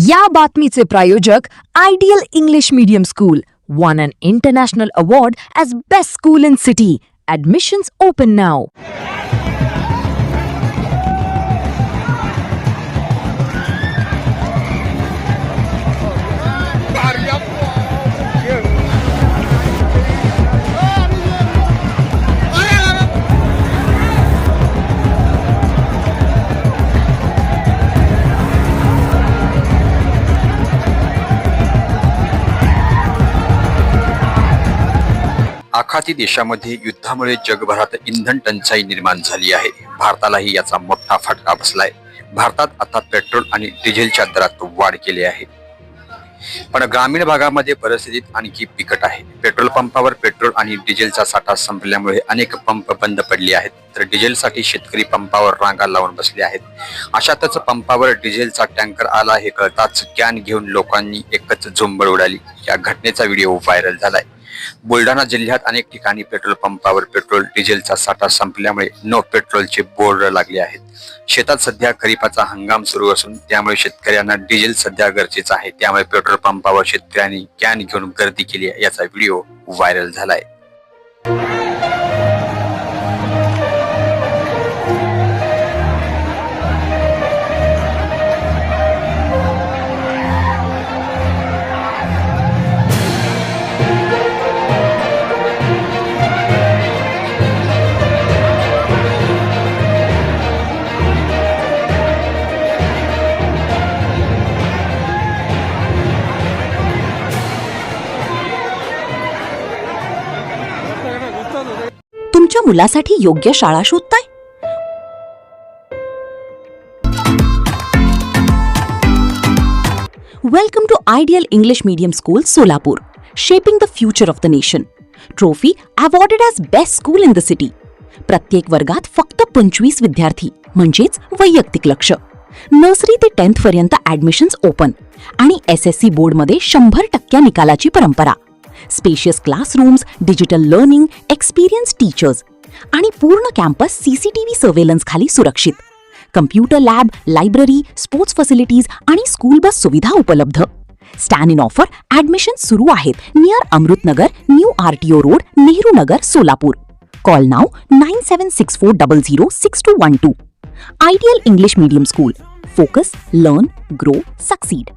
या बातमीचे प्रायोजक ideal English medium school won an international award as best school in city. Admissions open now. आखाती देशामध्ये युद्धामुळे जगभरात इंधन टंचाई निर्माण झाली आहे. भारतालाही याचा मोठा फटका बसलाय. भारतात आता पेट्रोल आणि डिझेलच्या दरात वाढ केली आहे. पण ग्रामीण भागामध्ये परिस्थिती आणखी बिकट आहे. पेट्रोल पंपावर पेट्रोल आणि डिझेलचा साठा संपल्यामुळे अनेक पंप बंद पडले आहेत, तर डिझेलसाठी शेतकरी पंपावर रांगा लावून बसले आहेत. अशातच पंपावर डिझेलचा टँकर आला हे कळताच कॅन घेऊन लोकांनी एकच झुंबड उडाली. या घटनेचा व्हिडिओ व्हायरल झालाय. बुलढाणा जिल्ह्यात अनेक ठिकाणी पेट्रोल पंपावर पेट्रोल डिझेलचा साठा संपल्यामुळे नो पेट्रोलचे बोर्ड लागले आहेत. शेतात सध्या खरीपाचा हंगाम सुरू असून त्यामुळे शेतकऱ्यांना डिझेल सध्या गरजेचं आहे. त्यामुळे पेट्रोल पंपावर शेतकऱ्यांनी कॅन घेऊन गर्दी केली आहे. याचा व्हिडिओ व्हायरल झालाय. तुमच्या मुलासाठी योग्य शाळा शोधताय? Welcome to ideal English medium school Solapur, shaping the future of the nation. Trophy awarded as best school in the city. प्रत्येक वर्गात फक्त 25 विद्यार्थी, म्हणजेच वैयक्तिक लक्ष. नर्सरी ते 10th पर्यंत ॲडमिशन्स ओपन आणि SSC बोर्डमध्ये 100% निकालाची परंपरा. Spacious classrooms, digital learning, experience teachers आणि पूर्ण कॅम्पस CCTV सर्वेलन्स खाली सुरक्षित. Computer lab, library, sports facilities आणि स्कूल बस सुविधा उपलब्ध. स्टॅन इन ऑफर ॲडमिशन सुरू आहेत near Amrutnagar, new RTO road, Nehru Nagar, Solapur. Call नाव 9764006212. Ideal English medium school. Focus, learn, grow, succeed.